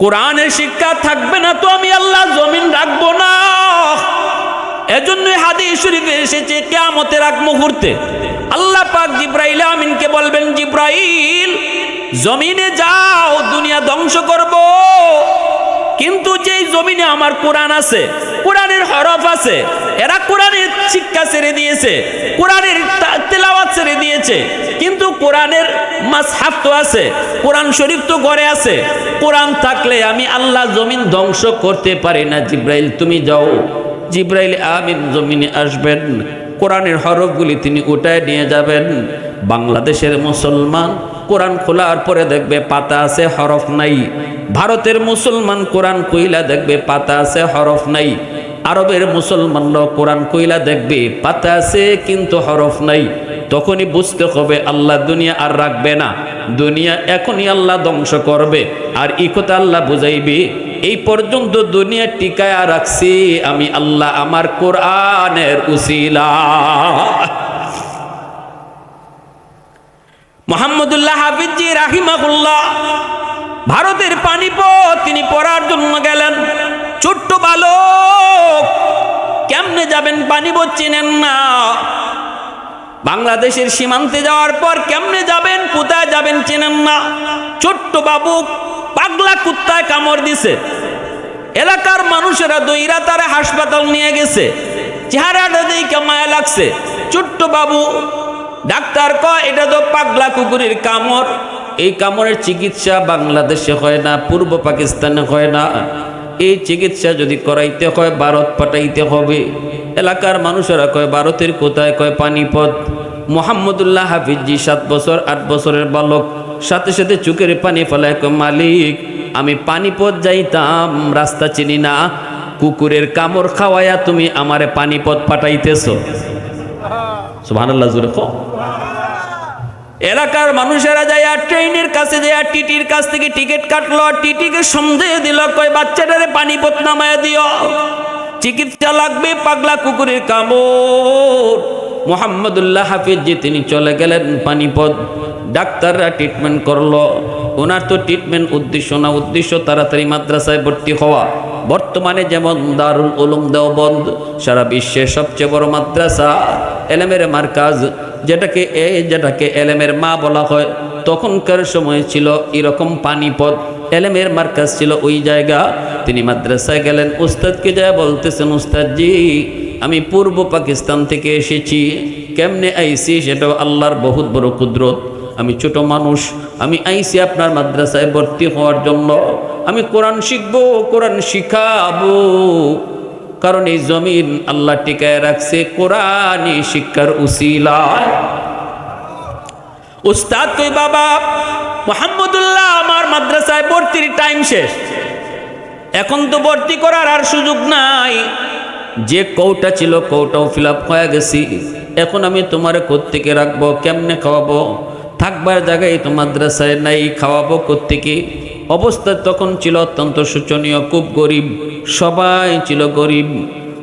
কোরআনের শিক্ষা থাকবে না তো আমি আল্লাহ জমিন রাখবো না। এজন্যই হাদিস শরীফে এসেছে কিয়ামতের আগ মুহূর্তে আল্লাহ পাক জিবরাইল আমিনকে বলবেন, জিবরাইল জমিনে যাও, দুনিয়া ধ্বংস করব, কিন্তু যেই জমিনে আমার কোরআন আছে, কোরআনের হরফ আছে, এরা কোরআনের শিক্ষা ছেড়ে দিয়েছে, কোরআনের তেলাওয়াত ছেড়ে দিয়েছে, কিন্তু কোরআনের মাসহাফ তো আছে, কোরআন শরীফ তো ঘরে আছে। কোরআন থাকলে আমি আল্লাহ জমিন ধ্বংস করতে পারি না। জিবরাইল তুমি যাও। জিবরাইল আমিন জমিনে আসবেন, কোরআনের হরফগুলি তিনি উঠায় নিয়ে যাবেন। বাংলাদেশের মুসলমান কোরআন খোলার পরে দেখবে পাতা আছে, হরফ নাই। ভারতের মুসলমান কোরআন কইলা দেখবে পাতা আছে, হরফ নাই। আরবের মুসলমানরাও কোরআন কইলা দেখবে পাতা আছে কিন্তু হরফ নাই। তখনই বুঝতে হবে আল্লাহ দুনিয়া আর রাখবে না, দুনিয়া এখনই আল্লাহ ধ্বংস করবে। আর এই কথা আল্লাহ বুঝাইবে, এই পর্যন্ত দুনিয়া টিকায় রাখছি আমি আল্লাহ আমার কোরআনের উসিলা। মুহাম্মদুল্লাহ হাফিজি রাহিমাহুল্লাহ ভারতের পানিপথ তিনি পড়ার জন্য গেলেন। ছোট্ট বালক, কেমনে যাবেন পানিপথ চিনেন না। বাংলাদেশের সীমান্তে যাওয়ার পর কেমনে যাবেন, কোথায় যাবেন চেনেন না। ছোট্ট বাবু পাগলা কুত্তায় কামড় দিছে, এলাকার মানুষেরা দইরা তারে হাসপাতাল নিয়ে গেছে। চেহারাটা দেখে মায়া লাগছে। ছোট্ট বাবু, ডাক্তার কয় এটা তো পাগলা কুকুরের কামড়, এই কামড়ের চিকিৎসা বাংলাদেশে হয় না, পূর্ব পাকিস্তানে হয় না, এই চিকিৎসা যদি করাইতে হয় ভারত পাঠাইতে হবে। এলাকার মানুষেরা কয় ভারতের কোথায়, কয় পানিপথ। মুহাম্মদুল্লাহ হাফিজি 7 বছর 8 বছরের বালক, সাথে সাথে চোখের পানি ফেলায় কয় মালিক আমি পানিপথ যাইতাম, রাস্তা চিনি না, কুকুরের কামড় খাওয়াইয়া তুমি আমারে পানিপথ পাঠাইতেছো। সুবহানাল্লাহ জোরে কও। এলাকার মানুষেরা যায় ট্রেনের কাছে যায়, টিটির কাছ থেকে টিকিট কাটলো, টিটিকে সন্দেহ দিল, কয় বাচ্চাটারে পানিপথ নামায় দিও, চিকিৎসা লাগবে, পাগলা কুকুরের কামড়। মুহাম্মদুল্লাহ হাফিজি তিনি চলে গেলেন পানিপথ। ডাক্তাররা ট্রিটমেন্ট করলো। ওনার তো ট্রিটমেন্ট উদ্দেশ্য না, উদ্দেশ্য তাড়াতাড়ি মাদ্রাসায় ভর্তি হওয়া। বর্তমানে যেমন দারুল উলুম দেওবন্দ সারা বিশ্বের সবচেয়ে বড় মাদ্রাসা, এলেমের মার্কাজ, যেটাকে এলেমের মা বলা হয়, তখনকার সময় ছিল এরকম পানিপথ, এলেমের মার্কাজ ছিল ওই জায়গা। তিনি মাদ্রাসায় গেলেন, উস্তাদকে যায় বলতেছেন, উস্তাদজি আমি পূর্ব পাকিস্তান থেকে এসেছি, কেমনে আইসি সেটাও আল্লাহর বহুত বড় কুদরত। আমি ছোট মানুষ, আমি আইসি আপনার মাদ্রাসায় ভর্তি হওয়ার জন্য, আমি কোরআন শিখবো, কোরআন শিখাবো, কারণ এই জমিন আল্লাহ টিকায় রাখছে কোরআনী শিক্ষার উসিলায়। উস্তাদ কই বাবা মুহাম্মদুল্লাহ আমার মাদ্রাসায় ভর্তির টাইম শেষ, এখন তো ভর্তি করার আর সুযোগ নাই, যে কৌটা ছিল কৌটাও ফিল আপ হয়ে গেছি, এখন আমি তোমার কোত্থেকে রাখবো, কেমনে খাওয়াবো, থাকবার জায়গায় তো মাদ্রাসায় নাই, খাওয়াবো কোত্থেকে। অবস্থা তখন ছিল অত্যন্ত শোচনীয়, খুব গরিব, সবাই ছিল গরিব।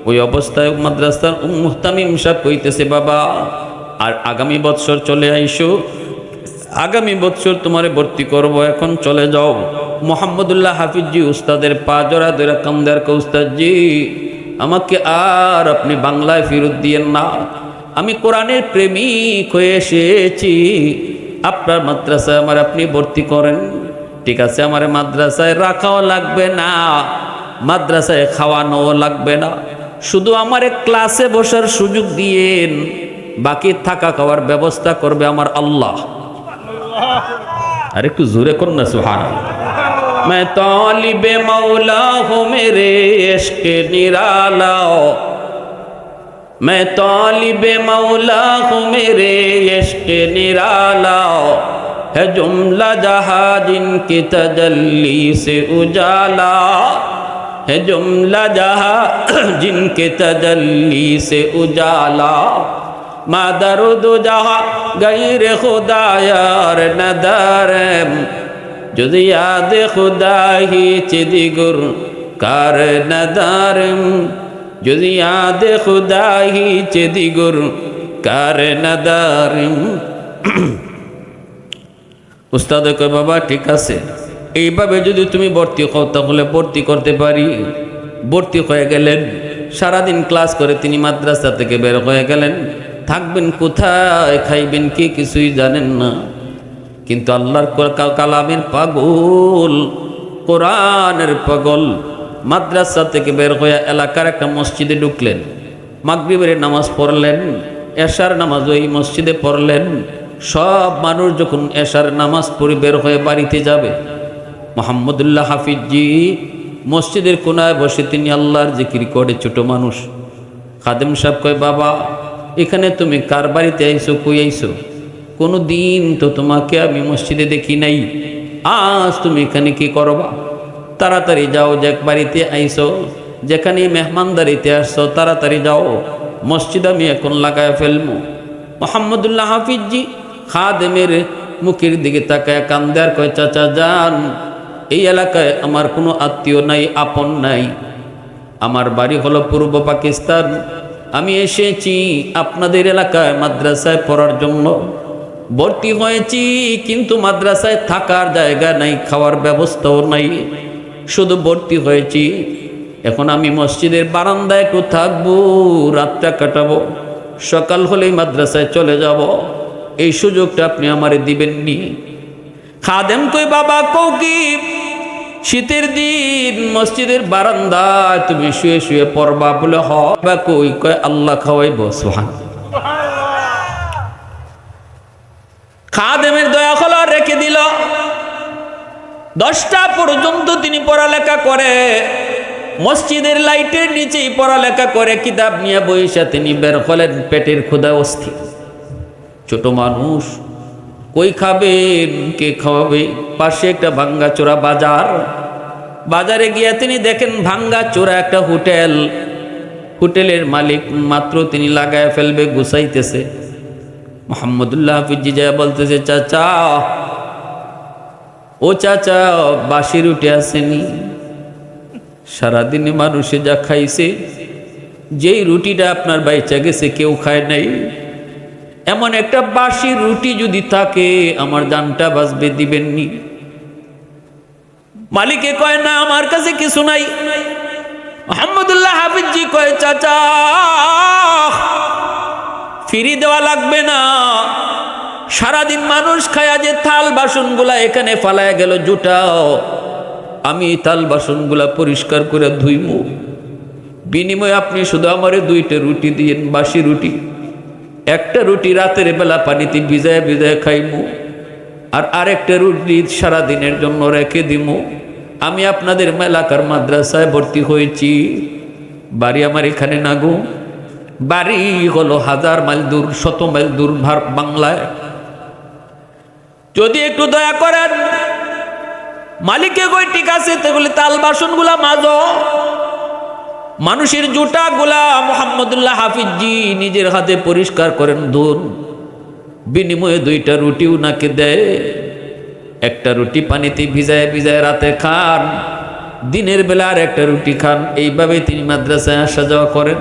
ওই অবস্থায় মাদ্রাসার মুহতামিম সাহেব কইতেছে, বাবা আর আগামী বৎসর চলে আইসো, আগামী বৎসর তোমারে ভর্তি করব, এখন চলে যাও। মুহাম্মদুল্লাহ হাফিজি উস্তাদের পা জড়া ধরে কান্দার কে, উস্তাদজি আমাকে আর আপনি বাংলায় ফেরত দিয়েন না, আমি কোরআনের প্রেমিক হয়ে এসেছি, আপনার মাদ্রাসায় আমার আপনি ভর্তি করেন। ঠিক আছে, আমার মাদ্রাসায় রাখাও লাগবে না, মাদ্রাসায় খাওয়ানোও লাগবে না, শুধু আমার ক্লাসে বসার সুযোগ দিয়েন, বাকি থাকা খাওয়ার ব্যবস্থা করবে আমার আল্লাহ। আর একটু জোরে কর না সুবহানাল্লাহ। मैं तालिबे मौला हूँ मेरे इश्क निराला, मैं तालिबे मौला हूँ मेरे इश्क निराला, है जुमला जहाँ जिनकी तजल्ली से उजाला, है जुमला जहाँ जिनके तजल्ली से उजाला, मादरुद जहाँ गैर खुदा यार नदरम, যদি याद खुदा ही चिदिगुर कार नदारम, যদি याद खुदा ही चिदिगुर कार नदारम। উস্তাদ কয় বাবা ঠিক আছে, এইভাবে যদি তুমি ভর্তি হও তাহলে ভর্তি করতে পারি। ভর্তি হয়ে গেলেন, সারাদিন ক্লাস করে তিনি মাদ্রাসা থেকে বের হয়ে গেলেন। থাকবেন কোথায়, খাইবেন কি, কিছুই জানেন না। কিন্তু আল্লাহর কালামের পাগল, কোরআনের পাগল, মাদ্রাসা থেকে বের হয়ে এলাকার একটা মসজিদে ঢুকলেন, মাগরিবের নামাজ পড়লেন, এশার নামাজ ওই মসজিদে পড়লেন। সব মানুষ যখন এশার নামাজ পড়ে বের হয়ে বাড়িতে যাবে, মোহাম্মদুল্লাহ হাফিজজি মসজিদের কোনায় বসে তিনি আল্লাহর জিকির করে। ছোট মানুষ, খাদেম সাহেব কয়, বাবা এখানে তুমি কার বাড়িতে আইছো, কই আইছো? কোনো দিন তো তোমাকে আমি মসজিদে দেখি নাই, আজ তুমি এখানে কি করবা? তাড়াতাড়ি যাও, যে বাড়িতে আইছো, যেখানে মেহমানদারিতে আসছো, তাড়াতাড়ি যাও, মসজিদ আমি এখন লাগায় ফেলবো। মোহাম্মদুল্লাহ হাফিজজি খাদেমের মুখের দিকে তাকায় কান্দে আর কয়, চাচা যান, এই এলাকায় আমার কোনো আত্মীয় নাই, আপন নাই। আমার বাড়ি হলো পূর্ব পাকিস্তান। আমি এসেছি আপনাদের এলাকায় মাদ্রাসায় পড়ার জন্য, ভর্তি হয়েছি, কিন্তু মাদ্রাসায় থাকার জায়গা নাই, খাওয়ার ব্যবস্থাও নাই, শুধু ভর্তি হয়েছি। এখন আমি মসজিদের বারান্দায় একটু থাকবো, রাতটা কাটাবো, সকাল হলেই মাদ্রাসায় চলে যাব। এই সুযোগটা আপনি আমারে দিবেননি? খাদেম কই, বাবা কও কি, শীতের দিন মসজিদের বারান্দায় তুমি শুয়ে শুয়ে পড়বা? বলে বা কই, কয় আল্লাহ খাওয়াইব। সুবহানাল্লাহ। খাদেমের দয়া হলো, রেখে দিল। 10টা পর্যন্ত তিনি পড়ালেখা করে, মসজিদের লাইটের নিচেই পড়ালেখা করে, কিতাব নিয়ে বইসা তিনি বের হলেন, পেটের ক্ষুধা অস্থির। ছোট মানুষ, কই খাবেন, কে খাওয়াবে? পাশে একটা ভাঙ্গাচোরা বাজার, বাজারে গিয়ে তিনি দেখেন ভাঙ্গাচোরা একটা হোটেল, হোটেলের মালিক মাত্র তিনি লাগায় ফেলবে, গুছাইতেছে। মোহাম্মদুল্লাহ হাফিজজি যায় বলতেছে, চাচা ও চাচা, বাসি রুটি আসেনি? সারাদিনে মানুষে যা খাইছে, যেই রুটিটা আপনার বাইচা গেছে কেউ খায় নাই, এমন একটা বাসি রুটি যদি থাকে আমার জানটা বাঁচবে, দিবেননি? মালিকে কয়, না আমার কাছে কিছু নাই। মোহাম্মদুল্লাহ হাফিজজি কয়, চাচা ফিরি দেওয়া লাগবে না, সারাদিন মানুষ খায়া যে থাল বাসনগুলা এখানে ফালায়া গেল, জুটাও, আমি থাল বাসনগুলা পরিষ্কার করে ধুইমু, বিনিময়ে আপনি শুধু আমারে 2টা রুটি দিয়েন, বাসি রুটি। একটা রুটি রাতের বেলা পানিতে ভিজায় ভিজায় খাইমু, আর আরেকটা রুটি সারাদিনের জন্য রেখে দিমু। আমি আপনাদের এলাকার মাদ্রাসায় ভর্তি হয়েছি, বাড়ি আমার এখানে না গো, বাড়ি হলো 1000 মাইল দূর, 100 মাইল দূর বাংলায়। যদি একটু দয়া করেন। মালিকে কই, ঠিক আছে, তাহলে তাল বাসনগুলা মাজো। মানুষের জুটাগুলা মোহাম্মদুল্লাহ হাফিজজি নিজের হাতে পরিষ্কার করেন, ধুন। বিনিময়ে 2টা রুটি উনাকে দেয়, একটা রুটি পানিতে ভিজায় ভিজায় রাতে খান, দিনের বেলা আর একটা রুটি খান। এইভাবে তিনি মাদ্রাসায় আসা যাওয়া করেন।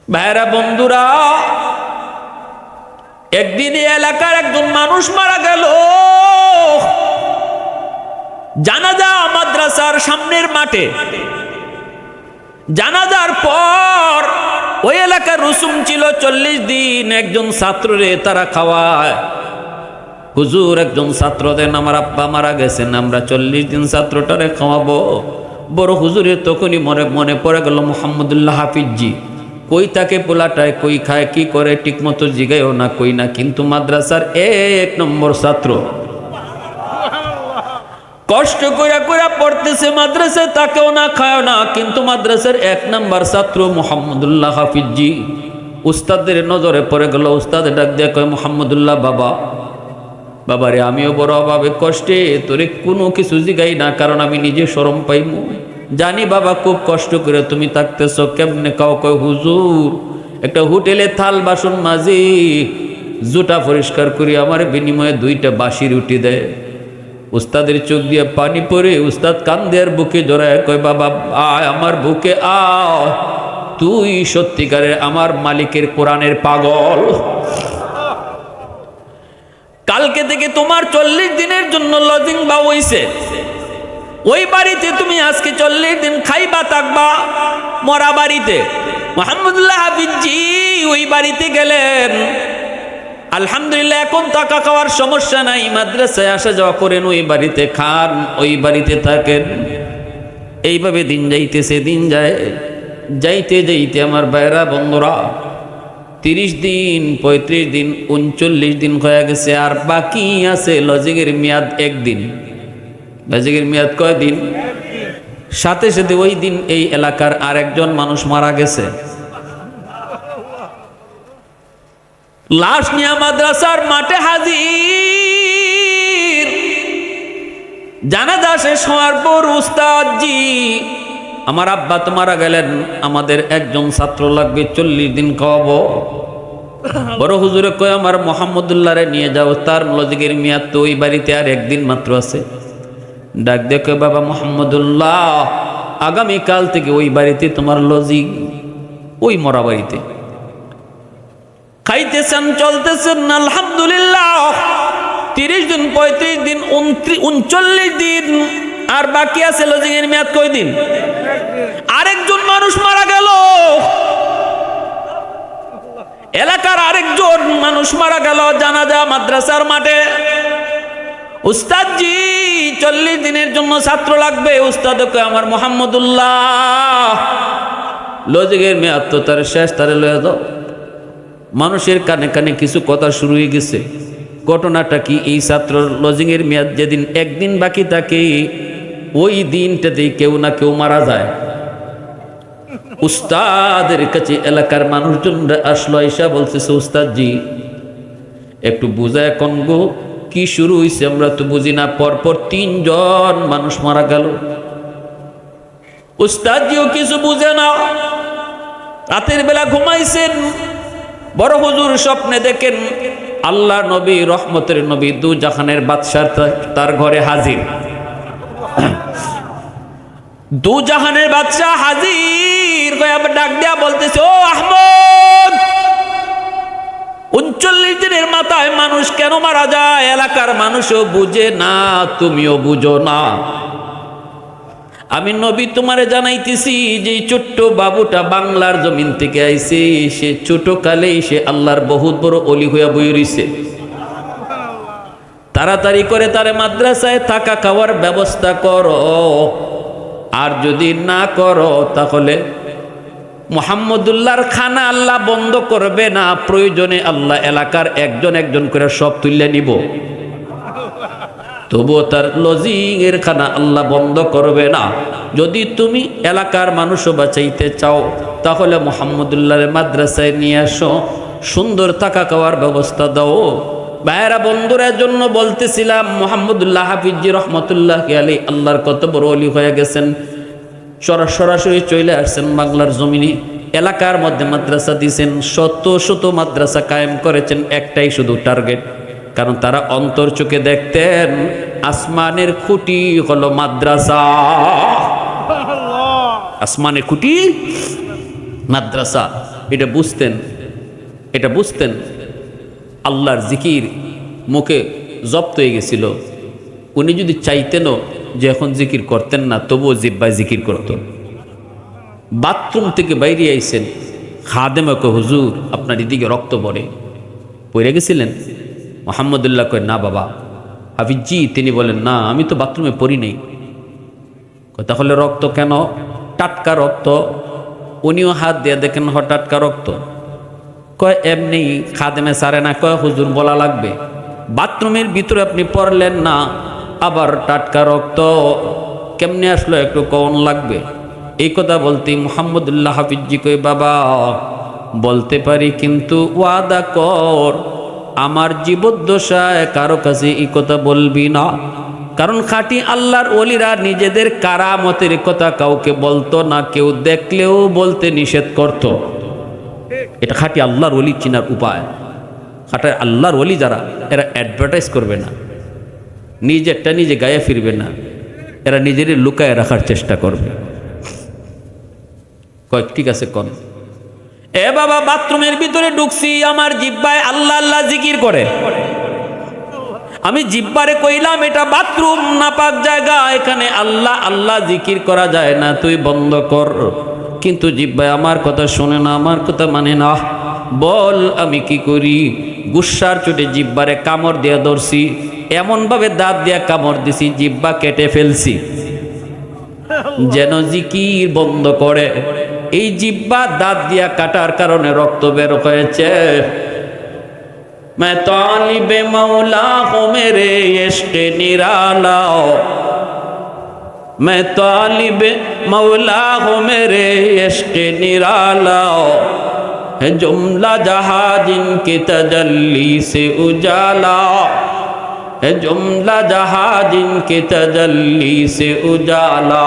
ভাইরা বন্ধুরা, একদিন এলাকার একজন মানুষ মারা গেল। জানাজা মাদ্রাসার সামনের মাঠে। জানাজার পর ওই এলাকার রসুম ছিল 40 দিন একজন ছাত্ররে তারা খাওয়ায়। হুজুর, একজন ছাত্র দেন, আমার আব্বা মারা গেছেন, আমরা 40 দিন ছাত্রটারে খাওয়াবো। বড় হুজুরের তখনই মনে পড়ে গেল মোহাম্মদুল্লাহ হাফিজজি, কই তাকে পোলাটায়, কই খায়, কি করে, ঠিক মতো জিগাইও না, কই না, কিন্তু মাদ্রাসার 1 নম্বর ছাত্র, কষ্ট কইরা কইরা পড়তেছে মাদ্রাসায়, তাকেও না খায় না, কিন্তু মাদ্রাসার 1 নম্বর ছাত্র মোহাম্মদুল্লাহ হাফিজজি। উস্তাদের নজরে পড়ে গেল। উস্তাদ ডাক দিয়ে কয়, মোহাম্মদুল্লাহ বাবা, বাবারে আমিও বড় অভাবে কষ্টে, তোরে কোনো কিছু জিগাই না, কারণ আমি নিজে শরম পাইমু, জানি বাবা খুব কষ্ট করে তুমি থাকতেছ, কেমনে কাও? কয়, হুজুর একটা হোটেলে থাল বাসন মাজি, জুটা পরিষ্কার করি, আমার বিনিময়ে 2টা বাসি রুটি দেয়। উস্তাদের চোখ দিয়ে পানি পড়ে, উস্তাদ কান্দে আর বুকে জড়ায় কয়, বাবা আয় আমার বুকে আয়, তুই সত্যিকারের আমার মালিকের কোরআনের পাগল। কালকে থেকে তোমার 40 দিনের জন্য লজিং বা হইছে, ওই বাড়িতে তুমি আজকে 40 দিন খাইবা থাকবা, মরা বাড়িতে। মোহাম্মদুল্লাহ হাফিজি ওই বাড়িতে গেলেন। আলহামদুলিল্লাহ, এখন টাকা খাওয়ার সমস্যা নাই, মাদ্রাসায় আসা যাওয়া করেন, ওই বাড়িতে খান, ওই বাড়িতে থাকেন। এইভাবে দিন যাইতেছে, দিন যায়, যাইতে যাইতে আমার ভাইরা বন্ধুরা 30 দিন, 35 দিন, 39 দিন হয়ে গেছে, আর বাকি আছে লজিংয়ের মেয়াদ 1 দিন। লজিংয়ের মেয়াদ কয় দিন? সাথে সাথে ওই দিন এই এলাকার আরেকজন মানুষ মারা গেছে। লাশ নিয়ে মাদ্রাসার মাঠে হাজির। জানাজা শেষ হওয়ার পর উস্তাদ জি, আমার আব্বা তো মারা গেলেন, আমাদের একজন ছাত্র লাগবে, 40 দিন খাওয়াবো। বড় হুজুরে কয় আমার মোহাম্মদুল্লাহ রে নিয়ে যাও, তার লজিকের মেয়াদ তো ওই বাড়িতে আর 1 দিন মাত্র আছে। ডাক দেখো, বাবা মোহাম্মদুল্লাহ, আগামীকাল থেকে ওই বাড়িতে তোমার লজিক, ওই মরা বাড়িতে খাইতেছেন, চলতেছেন। আলহামদুলিল্লাহ 30 দিন, 35 দিন, 39 দিন, আর বাকি আছে লজিং এর মেয়াদ কয় দিন? আরেকজন মানুষ মারা গেল, এলাকার আরেকজন মানুষ মারা গেল, জানাজা মাদ্রাসার মাঠে। উস্তাদ জি 40 দিনের জন্য ছাত্র লাগবে। উস্তাদ কয় আমার মোহাম্মদুল্লাহ লজিকের মেয়াদ তো তার শেষ, তারে লয়ে যাও। মানুষের কানে কানে কিছু কথা শুরু হয়ে গেছে। ঘটনাটা কি? এই ছাত্র লজিংয়ের মেয়াদ যেদিন 1 দিন বাকি থাকে, ওই দিনটাতেই কেউ না কেউ মারা যায়। উস্তাদের কাছে এলাকার মানুষজন আসলো, আইসা বলতেছে উস্তাদ জি একটু বুঝায় কোন গো, কি শুরু হয়েছে আমরা তো বুঝি না, পরপর 3 জন মানুষ মারা গেল। উস্তাদ জিও কিছু বুঝে না, রাতের বেলা ঘুমাইছেন। বড় হুজুর স্বপ্নে দেখেন আল্লাহ নবী, রহমতের নবী, 2 জাহানের বাদশাহ তার ঘরে হাজির। 2 জাহানের বাদশাহ হাজির, ডাক দিয়া বলতেছে, ও আহমদ, 39 দিনের মাথায় মানুষ কেন মারা যায়? এলাকার মানুষও বুঝে না, তুমিও বুঝো না। আমি নবী তোমারে জানাইতেছি যে ছোট্ট বাবুটা বাংলার জমিন থেকে আইছে, সে ছোট কালেই সে আল্লাহর বহুত বড় অলি হইয়া বই রইছে। তাড়াতাড়ি করে তারে মাদ্রাসায় থাকা খাওয়ার ব্যবস্থা করো, আর যদি না করো তাহলে মুহাম্মদুল্লাহর খানা আল্লাহ বন্ধ করবে না, প্রয়োজনে আল্লাহ এলাকার একজন একজন করে সব তুলে নিব, তবুও তার লজিং এর খানা আল্লাহ বন্ধ করবে না। যদি তুমি এলাকার মানুষও বাঁচাইতে চাও তাহলে মুহাম্মদুল্লাহর মাদ্রাসায় নিয়ে আসো, সুন্দর থাকা খাওয়ার ব্যবস্থা দাও। ভাইয়েরা বন্ধুরা জন্য বলতেছিলাম, মুহাম্মদুল্লাহ হাফিজি রহমতুল্লাহ আলাইহি আল্লাহর কত বড় ওলি হয়ে গেছেন, সরাসরি চলে আসছেন বাংলার জমিনে। এলাকার মধ্যে মাদ্রাসা দিয়েছেন, শত শত মাদ্রাসা কায়েম করেছেন, একটাই শুধু টার্গেট, কারণ তারা অন্তর চোখে দেখতেন আসমানের খুঁটি হলো মাদ্রাসা। আসমানের খুঁটি মাদ্রাসা, এটা বুঝতেন। আল্লাহর জিকির মুখে জব্দ হয়ে গেছিল। উনি যদি চাইতেনও যে এখন জিকির করতেন না, তবুও জিব্বায় জিকির করত। বাথরুম থেকে বাইরে আইছেন, খাদেমা কয় হুজুর আপনার এদিকে রক্ত পড়ে গেছিলেন? মুহাম্মদুল্লাহ কয় না বাবা। হাফিজি তিনি বলেন না, আমি তো বাথরুমে পড়ি নাই। তাহলে রক্ত কেন? টাটকা রক্ত। উনিও হাত দিয়ে দেখেন টাটকা রক্ত। কয় এমনি খাদেমে সারে না। কয় হুজুর বলা লাগবে, বাথরুমের ভিতরে আপনি পড়লেন না, আবার টাটকা রক্ত কেমনে আসলো একটু কন লাগবে। এই কথা বলতে মুহাম্মদুল্লাহ হাফিজি কই বাবা বলতে পারি, কিন্তু ওয়াদা কর আমার জীবদ্দশায় কারো কাছে এই কথা বলবি না। কারণ খাঁটি আল্লাহর ওলিরা নিজেদের কারামতের কথা কাউকে বলতো না, কেউ দেখলেও বলতে নিষেধ করত। এটা খাঁটি আল্লাহর ওলি চিনার উপায়। খাঁটি আল্লাহর ওলি যারা, এরা অ্যাডভার্টাইজ করবে না, নিজেরটা নিজে গায়ে ফিরবে না, এরা নিজেরই লুকায় রাখার চেষ্টা করবে। কয় ঠিক আছে কোন? এ বাবা বাথরুমের ভিতরে ঢুকছি, আমার জিহ্বায় আল্লাহ আল্লাহ জিকির করে। আমি জিব্বারে কইলাম এটা বাথরুম নাপাক জায়গা, এখানে আল্লাহ আল্লাহ জিকির করা যায় না, তুই বন্ধ কর। কিন্তু জিব্বায় আমার কথা শোনে না, আমার কথা মানে না। বল আমি কি করি? গুসার চোটে জিব্বারে কামড় দিয়া ধরছি, এমনভাবে দাঁত দিয়া কামড় দিছি জিব্বা কেটে ফেলছি যেন জিকির বন্ধ করে। এই জিব্বা দাঁত দিয়া কাটার কারণে রক্ত বের হয়েছে। मैं तालिब मौला हूँ मेरे इश्क निराला, मैं तालिब मौला हूँ मेरे इश्क निराला, है जुमला जहाँ जिनकी तजल्ली से उजाला, है जुमला जहाँ जिनकी तजल्ली से उजाला,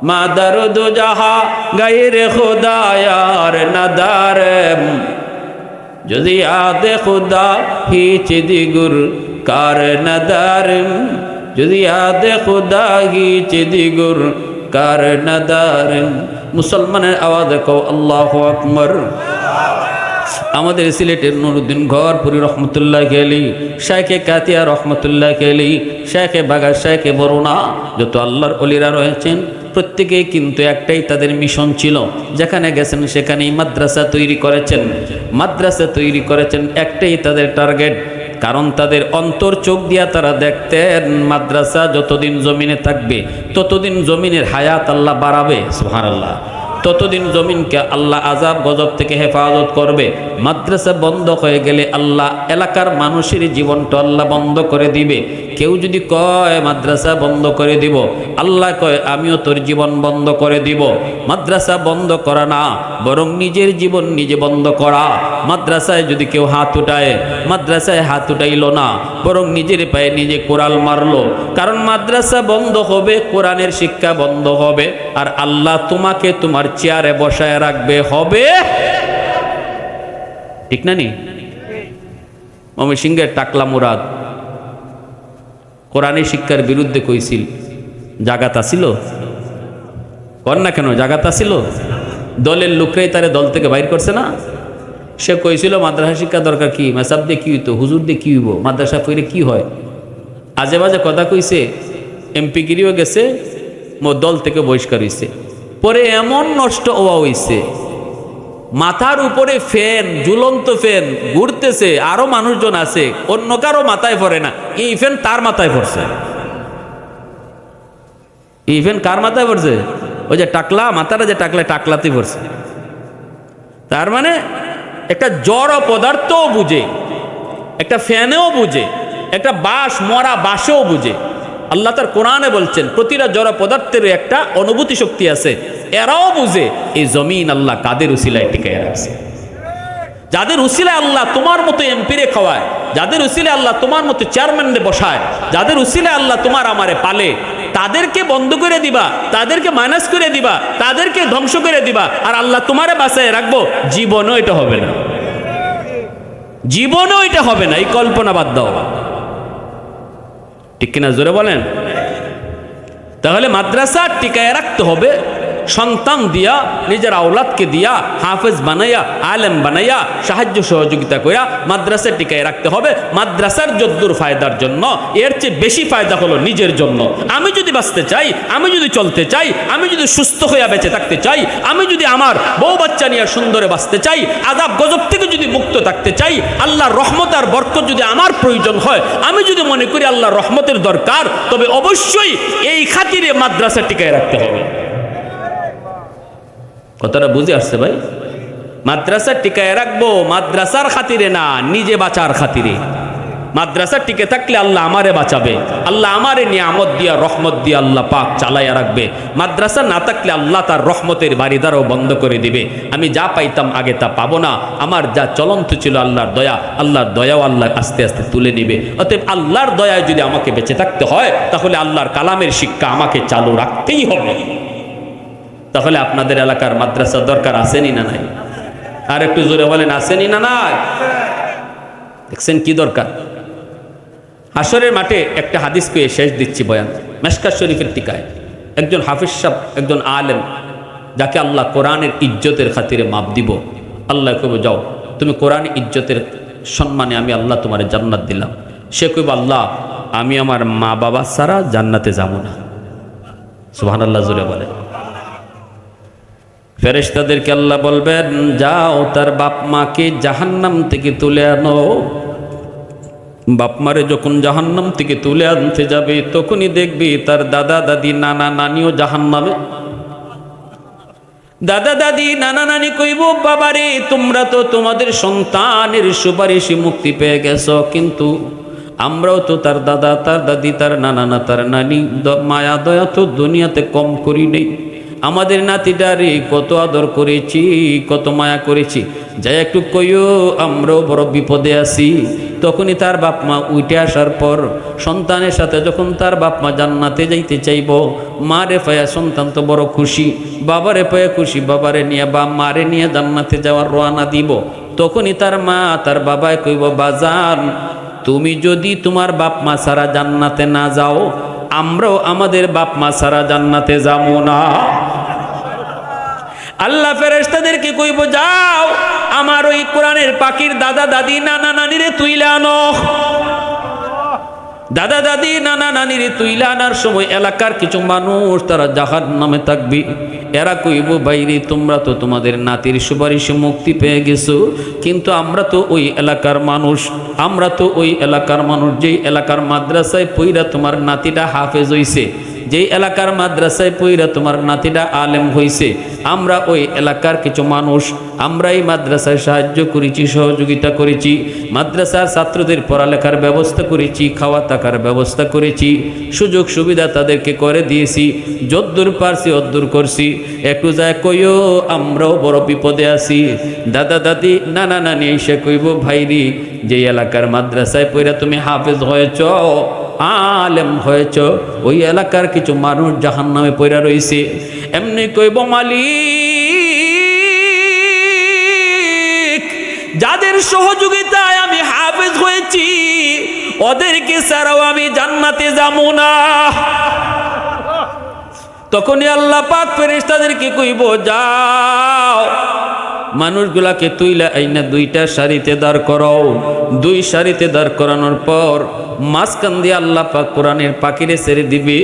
मा दर्द जहाँ गैर खुदा यार नदारम, যদি আদে খুদা হিচ দিগুর কার নদারম, যদি আদে খুদা হিচ দিগুর কার নদারম। মুসলমানের আওয়াজ কও আল্লাহু আকবার। আমাদের সিলেটের নুরুদ্দিন ঘরপুরি রহমতুল্লাহ আলাইহি, শাইখে কাতিয়া রহমতুল্লাহ আলাইহি, শাইখে বাগা, শাইখে বরুণা, যত আল্লাহর ওলিরা রয়েছেন প্রত্যেকেই কিন্তু একটাই তাদের মিশন ছিল, যেখানে গেছেন সেখানেই মাদ্রাসা তৈরি করেছেন। মাদ্রাসা তৈরি করেছেন, একটাই তাদের টার্গেট। কারণ তাদের অন্তর চোখ দিয়া তারা দেখতেন মাদ্রাসা যতদিন জমিনে থাকবে ততদিন জমিনের হায়াত আল্লাহ বাড়াবে, সুবহানাল্লাহ। ততদিন জমিনকে আল্লাহ আযাব গজব থেকে হেফাজত করবে। মাদ্রাসা বন্ধ হয়ে গেলে আল্লাহ এলাকার মানুষের জীবনটা আল্লাহ বন্ধ করে দিবে। কেউ যদি কয় মাদ্রাসা বন্ধ করে দিব, আল্লাহ কয় আমিও তোর জীবন বন্ধ করে দিব। মাদ্রাসা বন্ধ করা না, বরং নিজের জীবন নিজে বন্ধ করা। মাদ্রাসায় যদি কেউ হাত উঠায়, মাদ্রাসায় হাত উঠাইল না, বরং নিজের পায়ে নিজে কোরাল মারলো। কারণ মাদ্রাসা বন্ধ হবে, কোরআনের শিক্ষা বন্ধ হবে, আর আল্লাহ তোমাকে তোমার চেয়ারে বসায় রাখবে, হবে ঠিক না নি? ময়মনসিংহের টাকলা মুরাদ কোরআনের শিক্ষার বিরুদ্ধে কইছিল, জাগাত আসিল কর না কেন? জাগাত আসিল, দলের লোকরাই তারে দল থেকে বাইর করছে না। সে কইছিল মাদ্রাসা শিক্ষা দরকার, কি মেসাব দিয়ে কি হইতো, হুজুর দিয়ে কি হইব, মাদ্রাসা পড়ে কি হয়, আজে বাজে কথা কইছে। এমপি গিরিও গেছে, দল থেকে বহিষ্কার হইছে। পরে এমন নষ্ট হওয়া হইছে, মাথার উপরে ফ্যান, ঝুলন্ত ফ্যান ঘুরতেছে, আরো মানুষজন আছে, অন্য কারো মাথায় পড়ে না, এই ফ্যান তার মাথায় পড়ছে। এই ফ্যান কার মাথায় পড়ছে? ওই যে টাকলা, মাথাটা যে টাকলা, টাকলাতেই পড়ছে। তার মানে একটা জড় পদার্থও বুঝে, একটা ফ্যানেও বুঝে, একটা বাঁশ, মরা বাঁশেও বুঝে। আল্লাহ তার কোরআনে বলছেন প্রতিটা জড় পদার্থের একটা অনুভূতি শক্তি আছে, এরাও বুঝে। এই জমিন আল্লাহ কাদের উসিলায় টিকে রাখছে? যাদের উসিলায় আল্লাহ তোমার মতো এমপিরে খাওয়ায়, যাদের উসিলায় আল্লাহ তোমার মতো চেয়ারম্যানরে বসায়, যাদের উসিলায় আল্লাহ তোমার আমারে পালে, তাদেরকে বন্ধ করে দিবা, তাদেরকে মাইনাস করে দিবা, তাদেরকে ধ্বংস করে দিবা, আর আল্লাহ তোমারে বাঁচায় রাখবো, জীবনও এটা হবে না, জীবনও এটা হবে না। এই কল্পনা বাদ দাও, ঠিক কিনা জোরে বলেন? তাহলে মাদ্রাসা টিকায় রাখতে হবে, সন্তান দিয়া, নিজের আওলাদকে দিয়া হাফেজ বানাইয়া, আলেম বানাইয়া, সাহায্য সহযোগিতা কইরা মাদ্রাসা টিকায় রাখতে হবে। মাদ্রাসার যদ্দুর ফায়দার জন্য, এর চেয়ে বেশি ফায়দা হলো নিজের জন্য। আমি যদি বাঁচতে চাই, আমি যদি চলতে চাই, আমি যদি সুস্থ হইয়া বেঁচে থাকতে চাই, আমি যদি আমার বউ বাচ্চা নিয়ে সুন্দরে বাঁচতে চাই, আযাব গজব থেকে যদি মুক্ত থাকতে চাই, আল্লাহর রহমত আর বরকত যদি আমার প্রয়োজন হয়, আমি যদি মনে করি আল্লাহর রহমতের দরকার, তবে অবশ্যই এই খাতিরে মাদ্রাসা টিকায় রাখতে হবে। কথাটা বুঝে আসছে ভাই? মাদ্রাসা টিকায় রাখবো মাদ্রাসার খাতিরে না, নিজে বাঁচার খাতিরে। মাদ্রাসা টিকে থাকলে আল্লাহ আমারে বাঁচাবে, আল্লাহ আমারে নিয়ামত দিয়া, রহমত দিয়া আল্লাহ পাক চালাইয়া রাখবে। মাদ্রাসা না থাকলে আল্লাহ তার রহমতের বাড়িদারও বন্ধ করে দিবে। আমি যা পাইতাম আগে তা পাবো না, আমার যা চলন্ত ছিল আল্লাহর দয়া, আল্লাহর দয়াও আল্লাহ আস্তে আস্তে তুলে নিবে। অতএব আল্লাহর দয়ায় যদি আমাকে বেঁচে থাকতে হয়, তাহলে আল্লাহর কালামের শিক্ষা আমাকে চালু রাখতেই হবে। তাহলে আপনাদের এলাকার মাদ্রাসা দরকার আসেনি না নাই? আর একটু জোরে বলেন, আসেনি না নাই? দেখছেন কি দরকার? হাসরের মাঠে একটা হাদিস পেয়ে শেষ দিচ্ছি বয়ান। মেশকাত শরীফের টিকায় একজন হাফিজ সাহেব, একজন আলেম, যাকে আল্লাহ কোরআনের ইজ্জতের খাতিরে মাপ দিব, আল্লাহ কবে যাও তুমি কোরআন ইজ্জতের সম্মানে আমি আল্লাহ তোমার জান্নাত দিলাম। সে কইব আল্লাহ আমি আমার মা বাবা ছাড়া জান্নাতে যাব না। সুবহানাল্লাহ জোরে বলে। ফেরেশতাদেরকে আল্লাহ বলবেন যাও তার বাপ মাকে জাহান্নাম থেকে তুলে আনো। বাপ মারে যখন জাহান্নাম থেকে তুলে আনতে যাবে তখনই দেখবি তার দাদা দাদি নানা নানিও জাহান্নামে। দাদা দাদি নানা নানি কইব বাবারে তোমরা তো তোমাদের সন্তানের সুপারিশে মুক্তি পেয়ে গেছো, কিন্তু আমরাও তো তার দাদা তার দাদি তার নানা না তার নানি মায়া দয়া তো দুনিয়াতে কম করি নেই। আমাদের নাতিটারে কত আদর করেছি, কত মায়া করেছি, যাই একটু কইও আমরাও বড় বিপদে আছি। তখনই তার বাপ মা উঠে আসার পর সন্তানের সাথে যখন তার বাপ মা জান্নাতে যাইতে চাইব, মারে পায়া সন্তান তো বড় খুশি, বাবারে পায়া খুশি, বাবারে নিয়ে বা মারে নিয়ে জান্নাতে যাওয়ার রওনা দিব। তখনই তার মা তার বাবায় কইব বাজান তুমি যদি তোমার বাপ মা ছাড়া জান্নাতে না যাও, আমরাও আমাদের বাপ মা ছাড়া জান্নাতে যাবো না। আল্লাহ ফেরেশতাদেরকে কইব যাও আমার ওই কোরআনের পাখির দাদা দাদি নানা নানিরে তুইলা আনো। দাদা দাদি নানা নানিরে তুইলা আনার সময় এলাকার কিছু মানুষ তারা জাহান্নামে থাকবে। এরা কইব বাইরে তোমরা তো তোমাদের নাতির সুপারিশে মুক্তি পেয়ে গেছো, কিন্তু আমরা তো ওই এলাকার মানুষ, আমরা তো ওই এলাকার মানুষ যেই এলাকার মাদ্রাসায় পইরা তোমার নাতিটা হাফেজ হইছে, যেই এলাকার মাদ্রাসায় পইরা তোমার নাতিটা আলেম হইছে, আমরা ওই এলাকার কিছু মানুষ, আমরা এই মাদ্রাসায় সাহায্য করেছি, সহযোগিতা করেছি, মাদ্রাসার ছাত্রদের পড়ালেখার ব্যবস্থা করেছি, খাওয়া থাকার ব্যবস্থা করেছি, সুযোগ সুবিধা তাদেরকে করে দিয়েছি, যদ্দূর পারছি অদ্দূর করছি, একটু যায় কইও আমরাও বড় বিপদে আছি। দাদা দাদি নানা নানি এসে কইব ভাইরি যে এলাকার মাদ্রাসায় পইরা তুমি হাফেজ হয়েছ, আলেম হয়েছ, ওই এলাকার কিছু মানুষ জাহান্নামে পইরা রইছে। এমনি কইব মালিক যাদের সহযোগিতায় আমি হাফেজ হয়েছি ওদেরকে ছাড়াও আমি জান্নাতে যাবো না। তখনই আল্লাহ পাক ফেরেশতাদেরকে কইব যাও মানুষগুলাকে তুইলা আইনা দুইটা সারিতে দাঁড় করাও। দুই সারিতে দাঁড় করানোর পর মাঝখান দিয়ে আল্লাহ পাক কোরআনের পাখিরে ছেড়ে দিবে।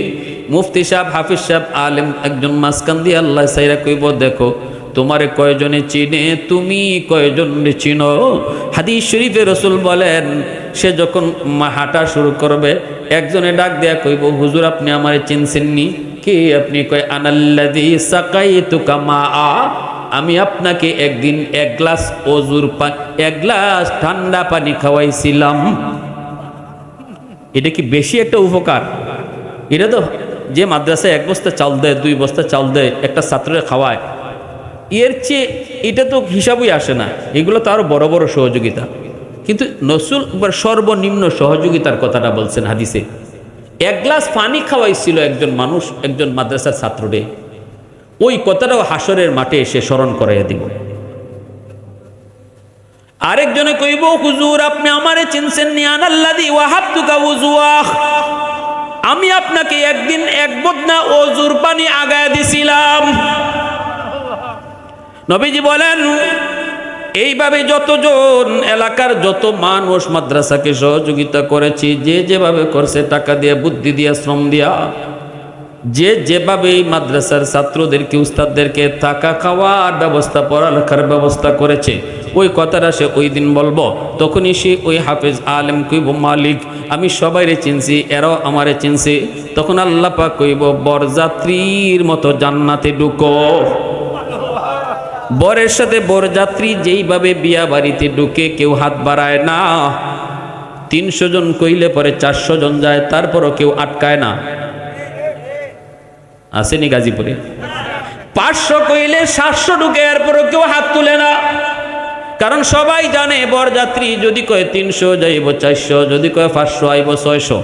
মুফতি সাহেব হাফিজ সাহেব আলেম একজন মাঝখান দিয়ে আল্লাহ সাইরা কইব দেখো তোমারে কয়জনে চিনে, তুমি কয়জনে চিনো। হাদিস শরীফে রাসূল বলেন সে যখন হাঁটা শুরু করবে একজনে ডাক দেয়া কইব হুজুর আপনি আমারে চিনছেননি? কি আপনি? কয় আনাল্লাযী সাকাইতুকা মাআ, আমি আপনাকে একদিন এক গ্লাস এক গ্লাস ঠান্ডা পানি খাওয়াইছিলাম। এটা কি বেশি একটা উপকার? এটা তো যে মাদ্রাসায় এক বস্তা চাল দেয়, 2 বস্তা চাল দেয়, একটা ছাত্রকে খাওয়ায়, এর চেয়ে এটা তো হিসাবই আসে না। এগুলো তো আরো বড় বড় সহযোগিতা। কিন্তু রাসূল সর্বনিম্ন সহযোগিতার কথাটা বলছেন হাদিসে। এক গ্লাস পানি খাওয়াইছিল একজন মানুষ একজন মাদ্রাসার ছাত্ররে, ওই কথাটাও হাসরের মাঠে এসে স্মরণ করাইয়া দিব। আরেকজনে কইব হুজুর আপনি আমারে চিনছেন নি? আনাল্লাযী ওয়াহাবতুকা ওযুয়াহ, আমি আপনাকে একদিন এক বদনা ওযুর পানি আগায় দিছিলাম। নবীজি বলেন এইভাবে যতজন এলাকার যত মানুষ মাদ্রাসাকে সহযোগিতা করেছি, যে যেভাবে করছে টাকা দিয়ে, বুদ্ধি দিয়া, শ্রম দিয়া, যে যেভাবে এই মাদ্রাসার ছাত্রদেরকে উস্তাদদেরকে থাকা খাওয়ার ব্যবস্থা পড়ালেখার ব্যবস্থা করেছে, ওই কথাটা সে ওই দিন বলবো। তখনই সে ওই হাফেজ আলেম কইব মালিক আমি সবাইরে চিনছি, এরাও আমারে চিনছে। তখন আল্লাহ পাক কইব বরযাত্রীর মতো জান্নাতে ঢুকো। বরের সাথে বরযাত্রী যেইভাবে বিয়া বাড়িতে ঢুকে কেউ হাত বাড়ায় না, 300 জন কইলে পরে 400 জন যায়, তারপরও কেউ আটকায় না। আসেনি গাজীপুরে? 500 কইলে 700 ঢুকে, এরপরও কেউ হাত তুলে না। কারণ সবাই জানে বরযাত্রী যদি কয় 300 যাইব 400, যদি কয় 500 আইব 600,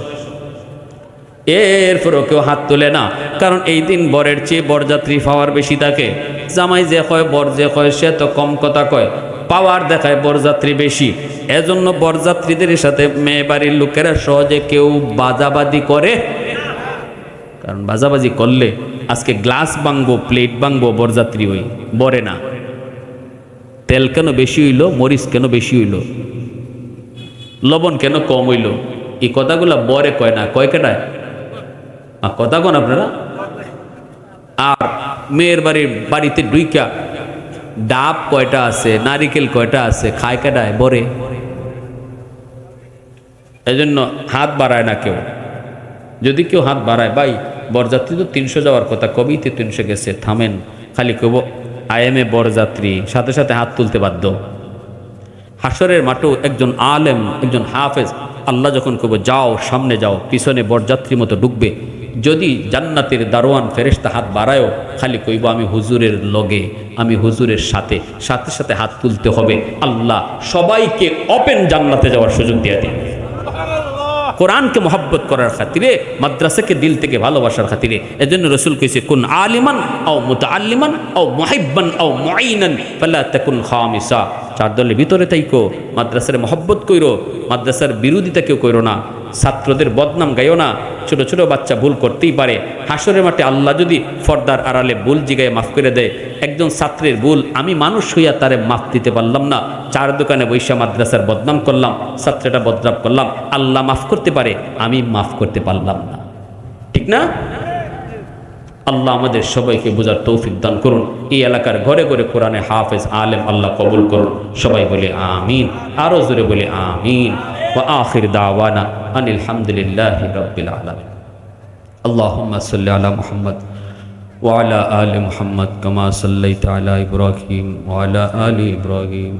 এরপরও কেউ হাত তুলে না। কারণ এই দিন বরের চেয়ে বরযাত্রী পাওয়ার বেশি থাকে। জামাই যে কয় বর যে কয় সে তো কম কথা কয়, পাওয়ার দেখায় বরযাত্রী বেশি। এজন্য বরযাত্রীদের সাথে মেয়ে বাড়ির লোকেরা সহজে কেউ বাজাবাজি করে, কারণ বাজাবাজি করলে আজকে গ্লাস ভাঙবো, প্লেট ভাঙবো, বরযাত্রী হই বরে না। তেল কেন বেশি হইল, মরিচ কেন বেশি হইল, লবণ কেন কম হইল, এই কথাগুলা বরে কয় না, কয় কেটায়? কথা কোন আপনারা? আর মেয়ের বাড়িতে ডুইকা ডাব কয়টা আছে, নারিকেল কয়টা আছে, খায় কেটায়? বরে। এজন্য হাত বাড়ায় না কেউ। যদি কেউ হাত বাড়ায়, ভাই বরযাত্রী তো 300 যাওয়ার কথা, কবেই তো 300 গেছে, থামেন। খালি কব আইএমএ বরযাত্রী, সাথে সাথে হাত তুলতে বাধ্য। হাসরের মাঠেও একজন আলেম, একজন হাফেজ, আল্লাহ যখন কব যাও সামনে যাও, পিছনে বরযাত্রীর মতো ঢুকবে, যদি জান্নাতের দারোয়ান ফেরেশতা হাত বাড়ায়ও, খালি কইব আমি হুজুরের লগে, আমি হুজুরের সাথে, সাথে সাথে হাত তুলতে হবে। আল্লাহ সবাইকে ওপেন জান্নাতে যাওয়ার সুযোগ দিয়ে দিন। কোরআনকে মহব্বত করার খাতিরে, মাদ্রাসাকে দিল থেকে ভালোবাসার খাতিরে। এজন্য রসুল কইছে কুন আলিমান আও মুতাআল্লিমান আও মুহিব্বান আও মুঈনান ফালা তাকুন খামিসা। চার দলের ভিতরে তাইকো, মাদ্রাসার মহব্বত কইরো, মাদ্রাসার বিরোধিতা কেউ কইরো না, ছাত্রদের বদনাম গাইও না। ছোট ছোট বাচ্চা ভুল করতেই পারে। হাসরের মাঠে আল্লাহ যদি পর্দার আড়ালে ভুল জিগায় মাফ করে দেয়, একজন ছাত্রের ভুল আমি মানুষ হইয়া তারে মাফ দিতে পারলাম না, চার দোকানে বৈশা মাদ্রাসার বদনাম করলাম, ছাত্রটা বদনাম করলাম, আল্লাহ মাফ করতে পারে, আমি মাফ করতে পারলাম না। ঠিক না? আল্লাহ আমাদের সবাইকে বোঝার তৌফিক দান করুন। এই এলাকার ঘরে ঘরে কোরআনে হাফেজ আলেম আল্লাহ কবুল করুন। সবাই বলে আমিন, আরো জোরে বলে আমিন। ওয়া আখির দাওয়ানা আনিল হামদুলিল্লাহি রাব্বিল আলামিন। আল্লাহুম্মা সাল্লি আলা মুহাম্মদ ওয়া আলা আলি মুহাম্মদ কামা সাল্লাইতা আলা ইব্রাহিম ওয়া আলা আলি ইব্রাহিম